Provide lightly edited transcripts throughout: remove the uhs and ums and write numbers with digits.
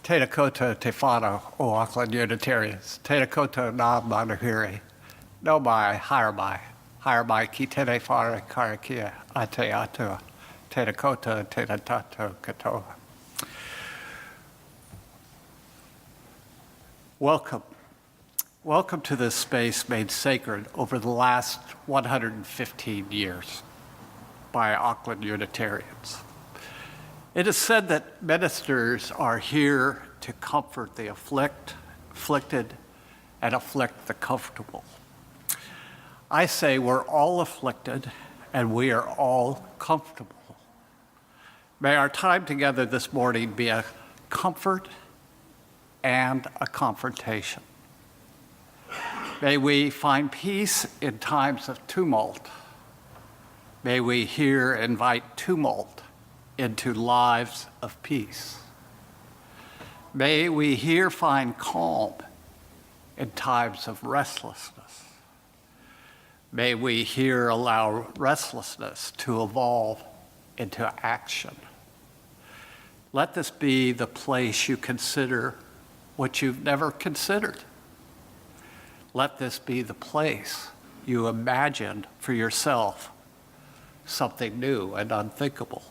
Tēnā koutou te whānau o Auckland Unitarians. Tēnā koutou nā manuhiri. No mai, hire mai ki tēnei whānau karakia a te atua. Tēnā koutou, tēnā tātou katoa. Welcome. Welcome to this space made sacred over the last 115 years by Auckland Unitarians. It is said that ministers are here to comfort the afflicted, and afflict the comfortable. I say we're all afflicted and we are all comfortable. May our time together this morning be a comfort and a confrontation. May we find peace in times of tumult. May we here invite tumult into lives of peace. May we here find calm in times of restlessness. May we here allow restlessness to evolve into action. Let this be the place you consider what you've never considered. Let this be the place you imagined for yourself something new and unthinkable.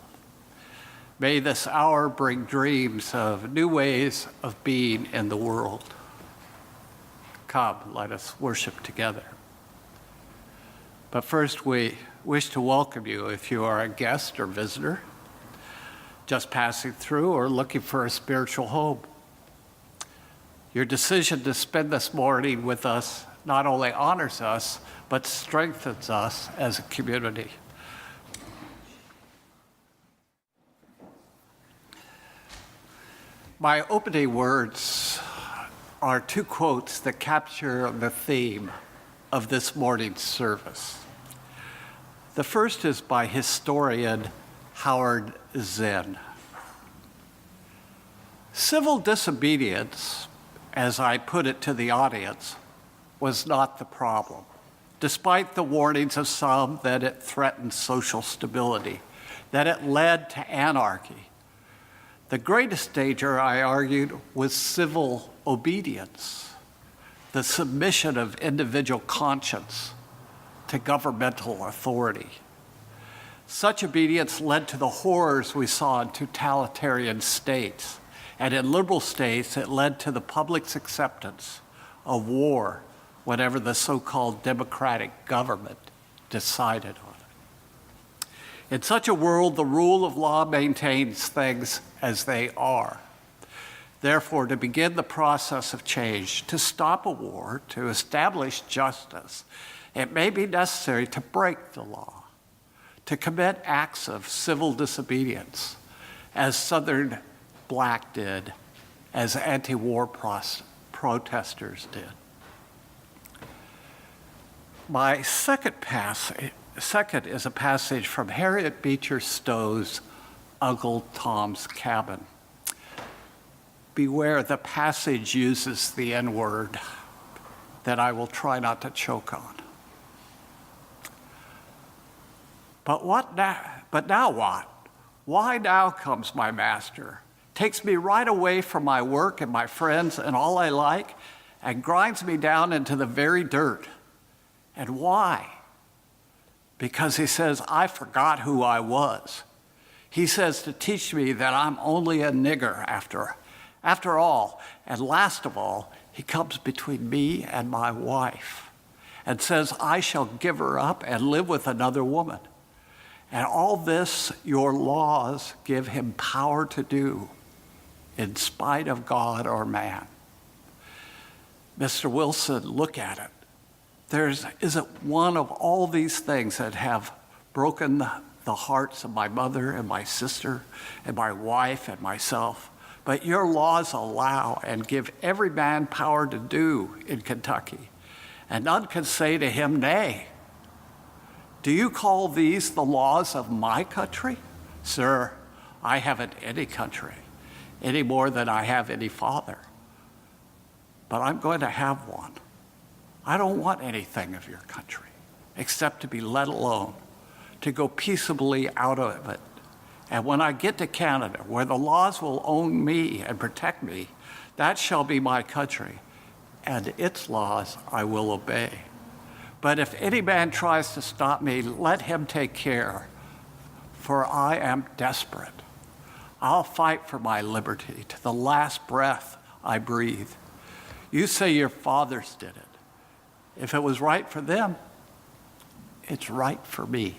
May this hour bring dreams of new ways of being in the world. Come, let us worship together. But first, we wish to welcome you if you are a guest or visitor, just passing through or looking for a spiritual home. Your decision to spend this morning with us not only honors us, but strengthens us as a community. My opening words are two quotes that capture the theme of this morning's service. The first is by historian Howard Zinn. Civil disobedience, as I put it to the audience, was not the problem, despite the warnings of some that it threatened social stability, that it led to anarchy. The greatest danger, I argued, was civil obedience, the submission of individual conscience to governmental authority. Such obedience led to the horrors we saw in totalitarian states, and in liberal states, it led to the public's acceptance of war whenever the so-called democratic government decided on it. In such a world, the rule of law maintains things as they are. Therefore, to begin the process of change, to stop a war, to establish justice, it may be necessary to break the law, to commit acts of civil disobedience, as Southern Black did, as anti-war protesters did. My second is a passage from Harriet Beecher Stowe's Uncle Tom's Cabin. Beware, the passage uses the N-word that I will try not to choke on. But now what? Why now comes my master, takes me right away from my work and my friends and all I like, and grinds me down into the very dirt. And why? Because he says, I forgot who I was. He says to teach me that I'm only a nigger after all. And last of all, he comes between me and my wife and says, I shall give her up and live with another woman. And all this your laws give him power to do in spite of God or man. Mr. Wilson, look at it. There isn't one of all these things that have broken the hearts of my mother and my sister and my wife and myself, but your laws allow and give every man power to do in Kentucky, and none can say to him, nay. Do you call these the laws of my country? Sir, I haven't any country, any more than I have any father, but I'm going to have one. I don't want anything of your country except to be let alone, to go peaceably out of it And when I get to Canada, where the laws will own me and protect me, that shall be my country, and its laws I will obey. But if any man tries to stop me, let him take care, for I am desperate. I'll fight for my liberty to the last breath I breathe. You say your fathers did it. If it was right for them, it's right for me.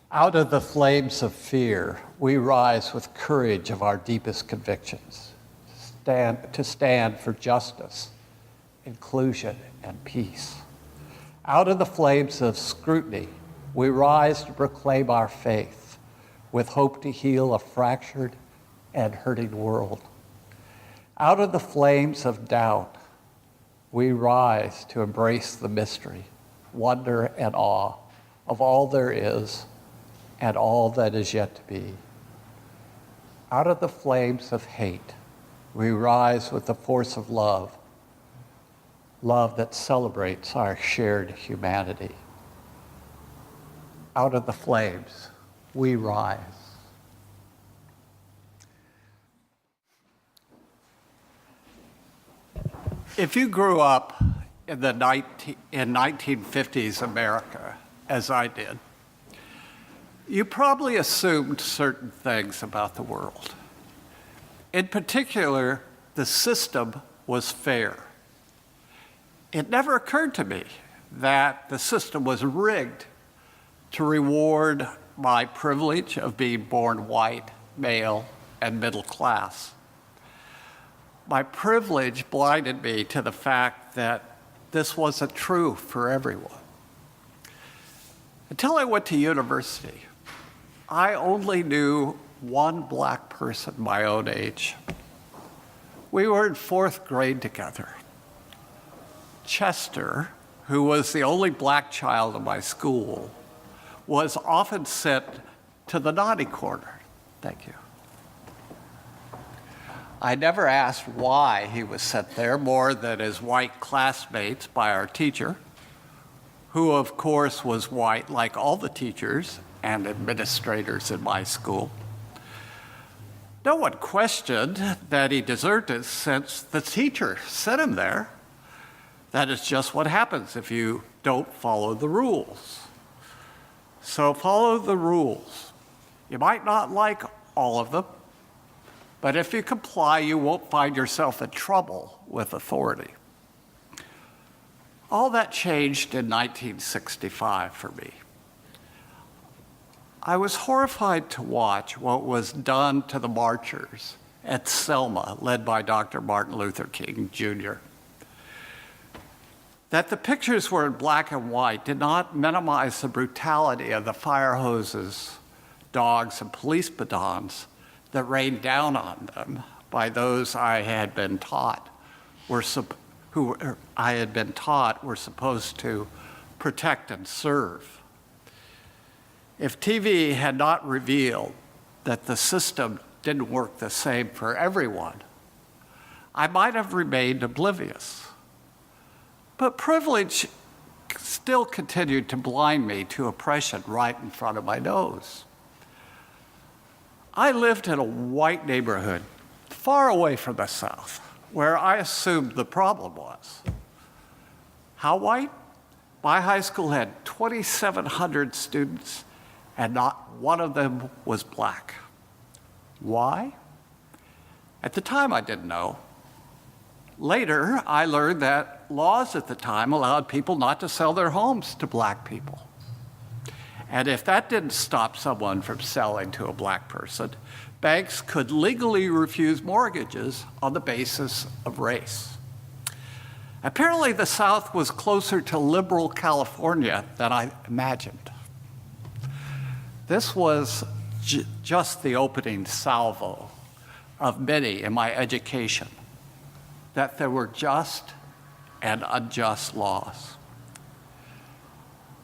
Out of the flames of fear, we rise with courage of our deepest convictions, to stand for justice, inclusion, and peace. Out of the flames of scrutiny, we rise to proclaim our faith with hope to heal a fractured and hurting world. Out of the flames of doubt, we rise to embrace the mystery, wonder, and awe of all there is and all that is yet to be. Out of the flames of hate, we rise with the force of love, love that celebrates our shared humanity. Out of the flames, we rise. If you grew up in the 1950s America, as I did, you probably assumed certain things about the world. In particular, the system was fair. It never occurred to me that the system was rigged to reward my privilege of being born white, male, and middle class. My privilege blinded me to the fact that this wasn't true for everyone. Until I went to university, I only knew one black person my own age. We were in 4th grade together. Chester, who was the only black child in my school, was often sent to the naughty corner. Thank you. I never asked why he was sent there more than his white classmates by our teacher, who of course was white like all the teachers and administrators in my school. No one questioned that he deserved it since the teacher sent him there. That is just what happens if you don't follow the rules. So follow the rules. You might not like all of them, but if you comply, you won't find yourself in trouble with authority. All that changed in 1965 for me. I was horrified to watch what was done to the marchers at Selma, led by Dr. Martin Luther King, Jr. That the pictures were in black and white did not minimize the brutality of the fire hoses, dogs, and police batons that rained down on them by those I had been taught were supposed to protect and serve. If TV had not revealed that the system didn't work the same for everyone, I might have remained oblivious. But privilege still continued to blind me to oppression right in front of my nose. I lived in a white neighborhood far away from the South, where I assumed the problem was. How white? My high school had 2,700 students, and not one of them was black. Why? At the time, I didn't know. Later, I learned that laws at the time allowed people not to sell their homes to black people. And if that didn't stop someone from selling to a black person, banks could legally refuse mortgages on the basis of race. Apparently, the South was closer to liberal California than I imagined. This was just the opening salvo of many in my education, that there were just and unjust laws.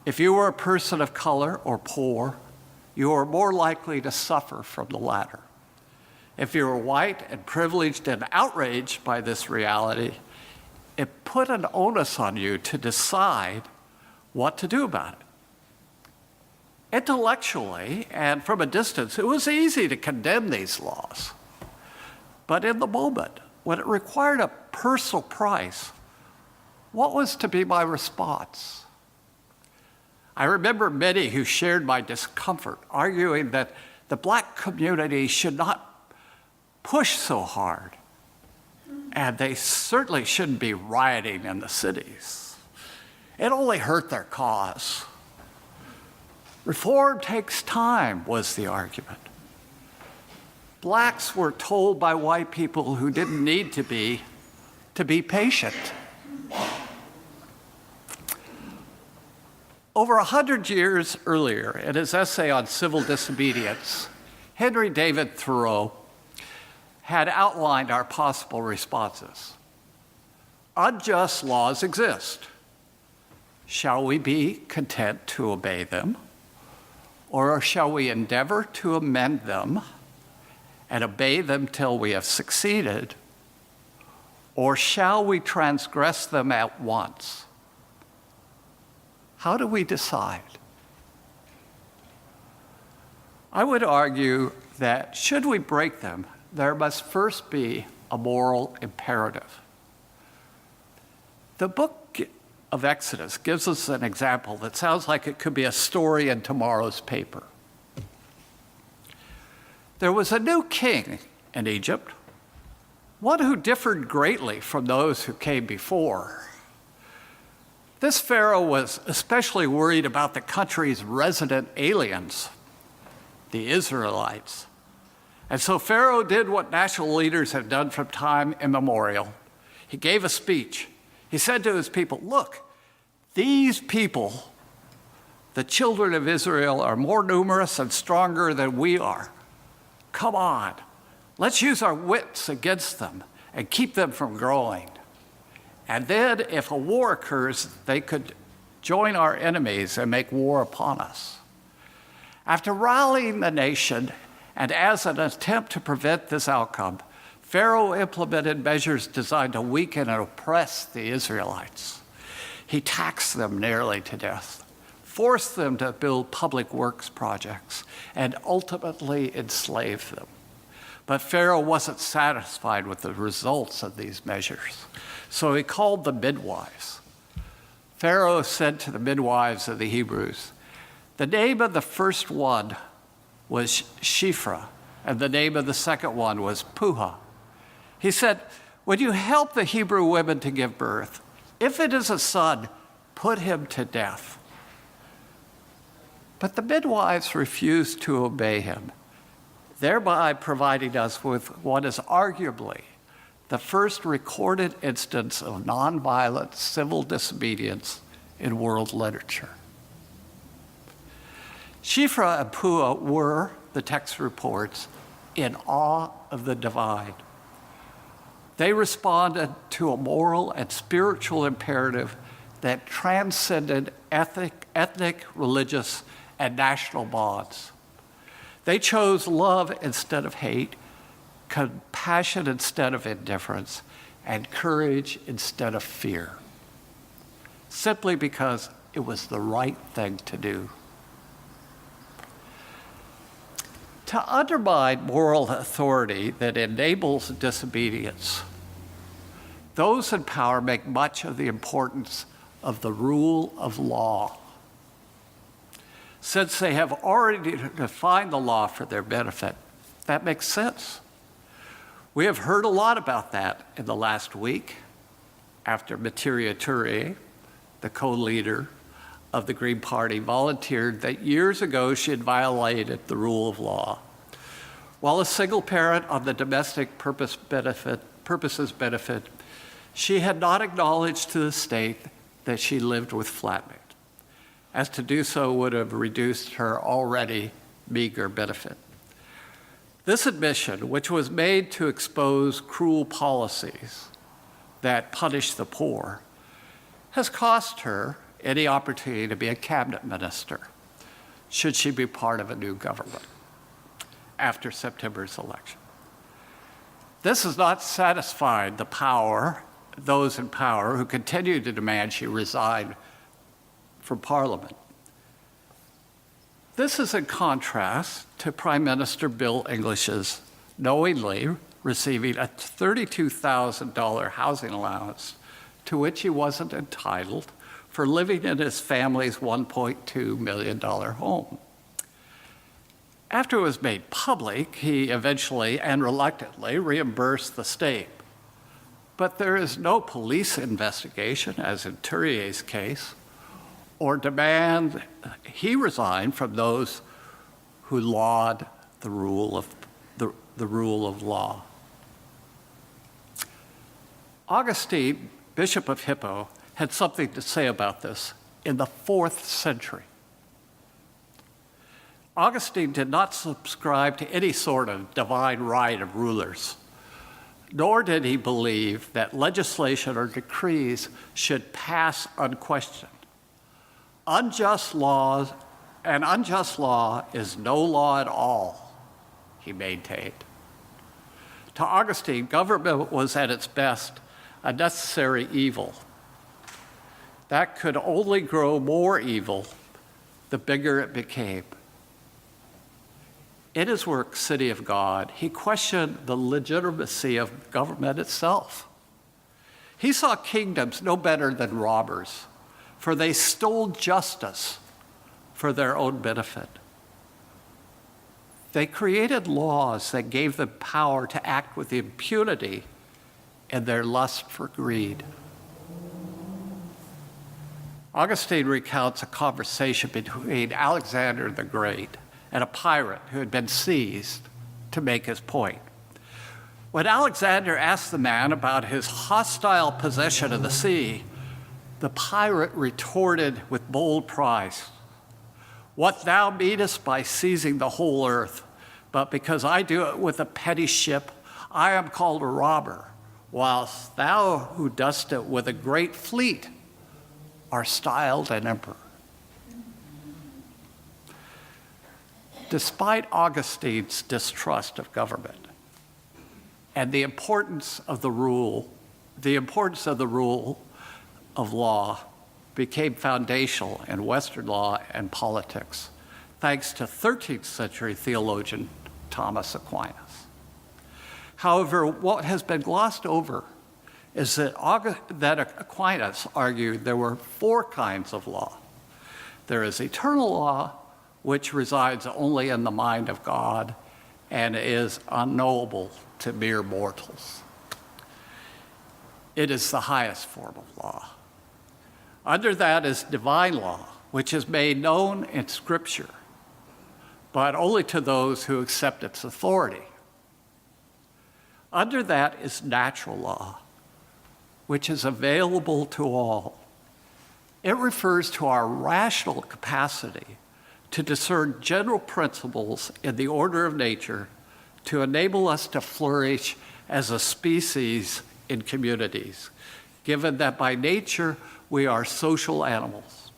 If you were a person of color or poor, you were more likely to suffer from the latter. If you were white and privileged and outraged by this reality, it put an onus on you to decide what to do about it. Intellectually and from a distance, it was easy to condemn these laws. But in the moment, when it required a personal price, what was to be my response? I remember many who shared my discomfort, arguing that the Black community should not push so hard, and they certainly shouldn't be rioting in the cities. It only hurt their cause. Reform takes time, was the argument. Blacks were told by white people who didn't need to be patient. Over 100 years earlier, in his essay on civil disobedience, Henry David Thoreau had outlined our possible responses. Unjust laws exist. Shall we be content to obey them? Or shall we endeavor to amend them and obey them till we have succeeded? Or shall we transgress them at once? How do we decide? I would argue that should we break them, there must first be a moral imperative. The book of Exodus gives us an example that sounds like it could be a story in tomorrow's paper. There was a new king in Egypt, one who differed greatly from those who came before. This Pharaoh was especially worried about the country's resident aliens, the Israelites. And so Pharaoh did what national leaders have done from time immemorial. He gave a speech. He said to his people, look, these people, the children of Israel, are more numerous and stronger than we are. Come on, let's use our wits against them and keep them from growing. And then if a war occurs, they could join our enemies and make war upon us. After rallying the nation, and as an attempt to prevent this outcome, Pharaoh implemented measures designed to weaken and oppress the Israelites. He taxed them nearly to death, forced them to build public works projects, and ultimately enslaved them. But Pharaoh wasn't satisfied with the results of these measures, so he called the midwives. Pharaoh said to the midwives of the Hebrews, the name of the first one was Shiphrah, and the name of the second one was Puah. He said, when you help the Hebrew women to give birth, if it is a son, put him to death. But the midwives refused to obey him, thereby providing us with what is arguably the first recorded instance of nonviolent civil disobedience in world literature. Shiphrah and Puah were, the text reports, in awe of the divine. They responded to a moral and spiritual imperative that transcended ethnic, religious, and national bonds. They chose love instead of hate, compassion instead of indifference, and courage instead of fear, simply because it was the right thing to do. To undermine moral authority that enables disobedience, those in power make much of the importance of the rule of law. Since they have already defined the law for their benefit, that makes sense. We have heard a lot about that in the last week after Materia Touré, the co-leader of the Green Party, volunteered that years ago she had violated the rule of law. While a single parent on the domestic purposes benefit, she had not acknowledged to the state that she lived with flatmate, as to do so would have reduced her already meager benefit. This admission, which was made to expose cruel policies that punish the poor, has cost her any opportunity to be a cabinet minister, should she be part of a new government after September's election. This has not satisfied those in power who continue to demand she resign from Parliament. This is in contrast to Prime Minister Bill English's knowingly receiving a $32,000 housing allowance to which he wasn't entitled for living in his family's $1.2 million home. After it was made public, he eventually and reluctantly reimbursed the state. But there is no police investigation, as in Turier's case, or demand he resign from those who laud the rule of law. Augustine, Bishop of Hippo, had something to say about this in the 4th century. Augustine did not subscribe to any sort of divine right of rulers, nor did he believe that legislation or decrees should pass unquestioned. Unjust law is no law at all, he maintained. To Augustine, government was at its best a necessary evil that could only grow more evil the bigger it became. In his work, City of God, he questioned the legitimacy of government itself. He saw kingdoms no better than robbers, for they stole justice for their own benefit. They created laws that gave them power to act with impunity in their lust for greed. Augustine recounts a conversation between Alexander the Great and a pirate who had been seized to make his point. When Alexander asked the man about his hostile possession of the sea, the pirate retorted with bold pride, "What thou meanest by seizing the whole earth, but because I do it with a petty ship, I am called a robber, whilst thou who dost it with a great fleet are styled an emperor." Despite Augustine's distrust of government and the importance of the rule of law became foundational in Western law and politics, thanks to 13th century theologian Thomas Aquinas. However, what has been glossed over is that Aquinas argued there were 4 kinds of law. There is eternal law, which resides only in the mind of God and is unknowable to mere mortals. It is the highest form of law. Under that is divine law, which is made known in Scripture, but only to those who accept its authority. Under that is natural law, which is available to all. It refers to our rational capacity to discern general principles in the order of nature to enable us to flourish as a species in communities, given that by nature we are social animals.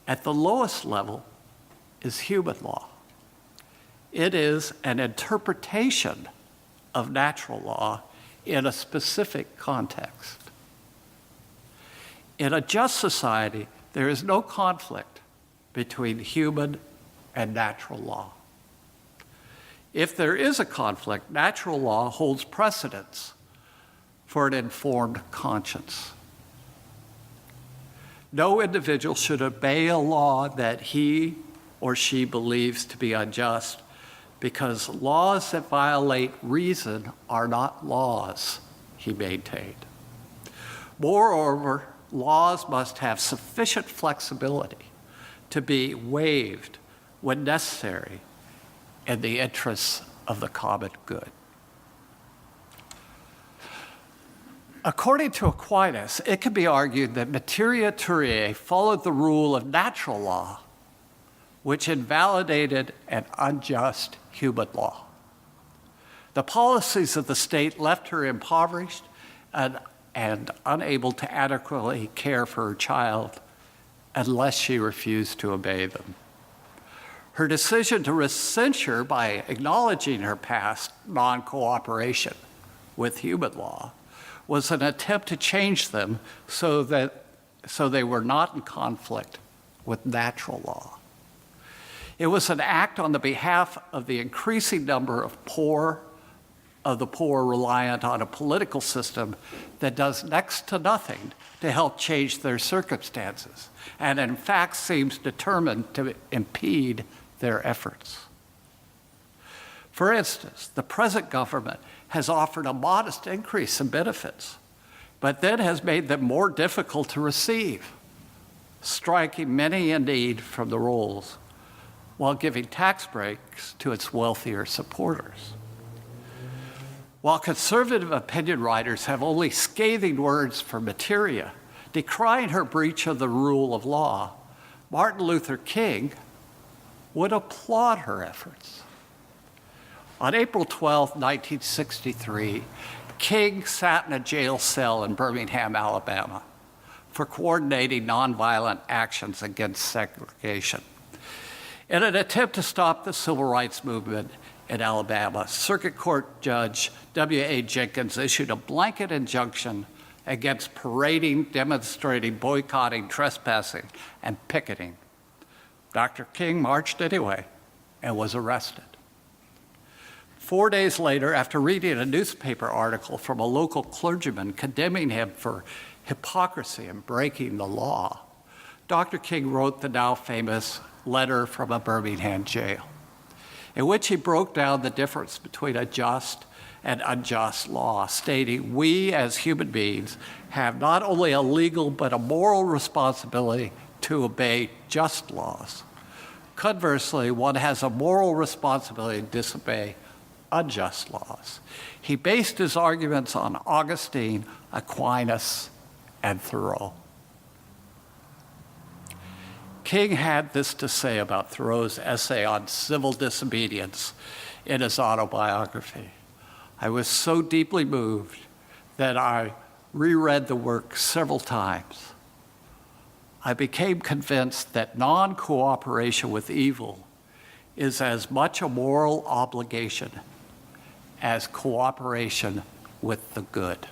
At the lowest level is human law. It is an interpretation of natural law in a specific context. In a just society, there is no conflict between human and natural law. If there is a conflict, natural law holds precedence for an informed conscience. No individual should obey a law that he or she believes to be unjust, because laws that violate reason are not laws, he maintained. Moreover, laws must have sufficient flexibility to be waived when necessary in the interests of the common good. According to Aquinas, it can be argued that Materia Turiae followed the rule of natural law, which invalidated an unjust human law. The policies of the state left her impoverished and unable to adequately care for her child unless she refused to obey them. Her decision to censure by acknowledging her past non-cooperation with human law was an attempt to change them so they were not in conflict with natural law. It was an act on the behalf of the increasing number of the poor reliant on a political system that does next to nothing to help change their circumstances, and in fact seems determined to impede their efforts. For instance, the present government has offered a modest increase in benefits, but then has made them more difficult to receive, striking many in need from the rolls, while giving tax breaks to its wealthier supporters. While conservative opinion writers have only scathing words for Materia, decrying her breach of the rule of law, Martin Luther King would applaud her efforts. On April 12, 1963, King sat in a jail cell in Birmingham, Alabama, for coordinating nonviolent actions against segregation. In an attempt to stop the civil rights movement in Alabama, Circuit Court Judge W.A. Jenkins issued a blanket injunction against parading, demonstrating, boycotting, trespassing, and picketing. Dr. King marched anyway and was arrested. 4 days later, after reading a newspaper article from a local clergyman condemning him for hypocrisy and breaking the law, Dr. King wrote the now famous letter from a Birmingham jail, in which he broke down the difference between a just and unjust law, stating, "We as human beings have not only a legal but a moral responsibility to obey just laws. Conversely, one has a moral responsibility to disobey unjust laws." He based his arguments on Augustine, Aquinas, and Thoreau. King had this to say about Thoreau's essay on civil disobedience in his autobiography: "I was so deeply moved that I reread the work several times. I became convinced that non-cooperation with evil is as much a moral obligation as cooperation with the good."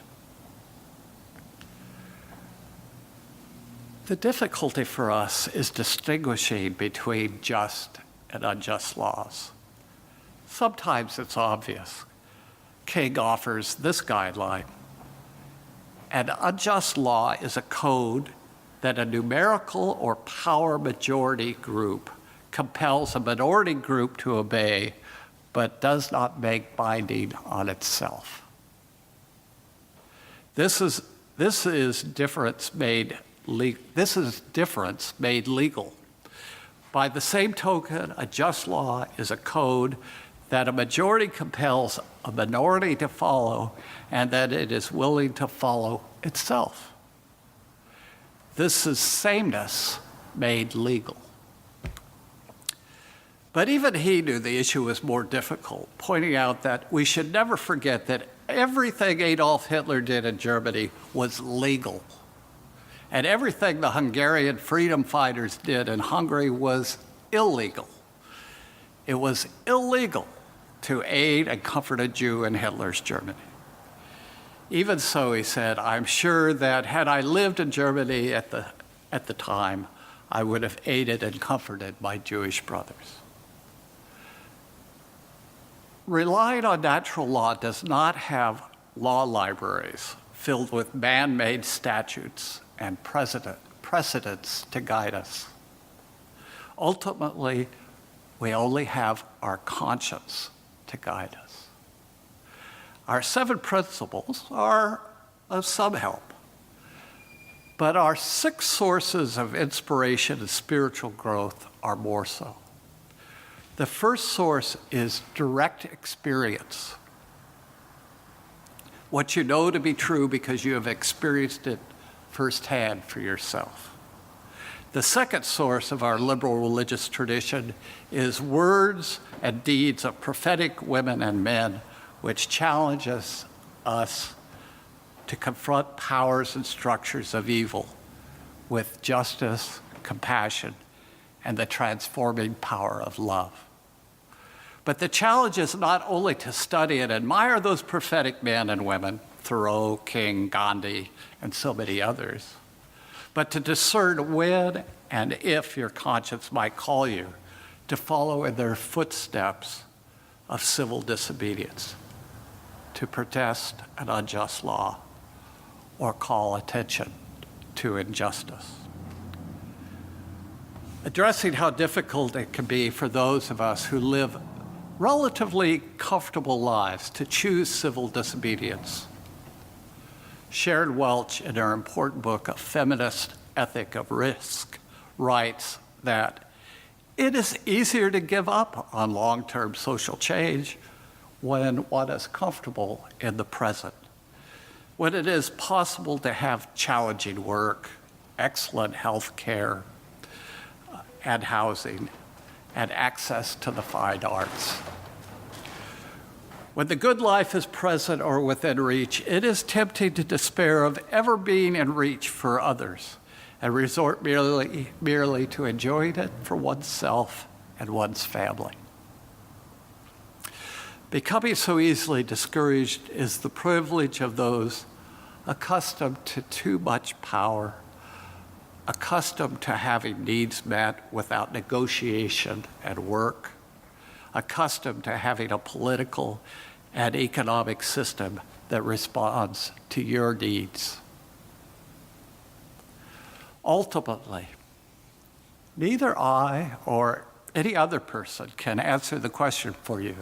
The difficulty for us is distinguishing between just and unjust laws. Sometimes it's obvious. King offers this guideline: an unjust law is a code that a numerical or power majority group compels a minority group to obey, but does not make binding on itself. This is difference made legal. By the same token, a just law is a code that a majority compels a minority to follow, and that it is willing to follow itself. This is sameness made legal. But even he knew the issue was more difficult, pointing out that we should never forget that everything Adolf Hitler did in Germany was legal, and everything the Hungarian freedom fighters did in Hungary was illegal. It was illegal to aid and comfort a Jew in Hitler's Germany. Even so, he said, "I'm sure that had I lived in Germany at the time, I would have aided and comforted my Jewish brothers." Relying on natural law does not have law libraries filled with man-made statutes and precedents to guide us. Ultimately, we only have our conscience to guide us. Our 7 principles are of some help, but our 6 sources of inspiration and spiritual growth are more so. The first source is direct experience, what you know to be true because you have experienced it firsthand for yourself. The second source of our liberal religious tradition is words and deeds of prophetic women and men, which challenges us to confront powers and structures of evil with justice, compassion, and the transforming power of love. But the challenge is not only to study and admire those prophetic men and women, Thoreau, King, Gandhi, and so many others, but to discern when and if your conscience might call you to follow in their footsteps of civil disobedience, to protest an unjust law, or call attention to injustice. Addressing how difficult it can be for those of us who live relatively comfortable lives to choose civil disobedience. Sharon Welch, in her important book, A Feminist Ethic of Risk, writes that it is easier to give up on long-term social change when one is comfortable in the present, when it is possible to have challenging work, excellent health care, and housing, and access to the fine arts. When the good life is present or within reach, it is tempting to despair of ever being in reach for others and resort merely to enjoying it for oneself and one's family. Becoming so easily discouraged is the privilege of those accustomed to too much power, accustomed to having needs met without negotiation and work, accustomed to having a political and economic system that responds to your needs. Ultimately, neither I or any other person can answer the question for you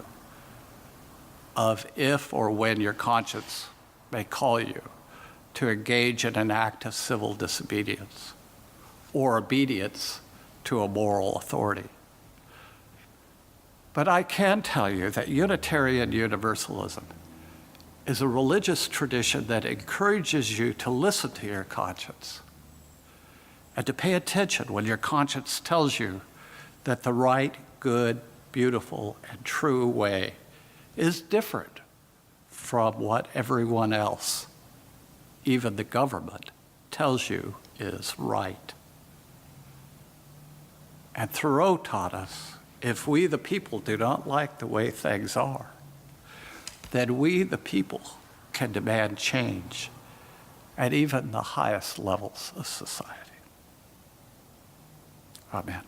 of if or when your conscience may call you to engage in an act of civil disobedience or obedience to a moral authority. But I can tell you that Unitarian Universalism is a religious tradition that encourages you to listen to your conscience and to pay attention when your conscience tells you that the right, good, beautiful, and true way is different from what everyone else, even the government, tells you is right. And Thoreau taught us, if we the people do not like the way things are, then we the people can demand change at even the highest levels of society. Amen.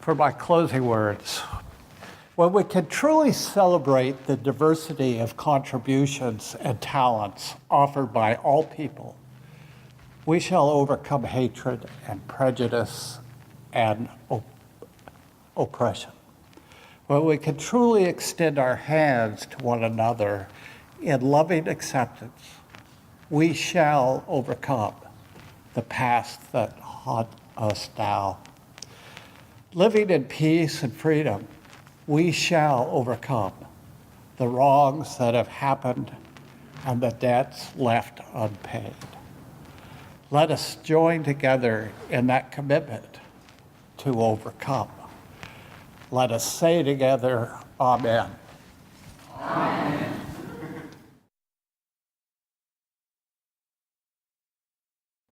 For my closing words, when we can truly celebrate the diversity of contributions and talents offered by all people, we shall overcome hatred and prejudice and oppression. When we can truly extend our hands to one another in loving acceptance, we shall overcome the past that haunt us now. Living in peace and freedom, we shall overcome the wrongs that have happened and the debts left unpaid. Let us join together in that commitment to overcome. Let us say together, Amen.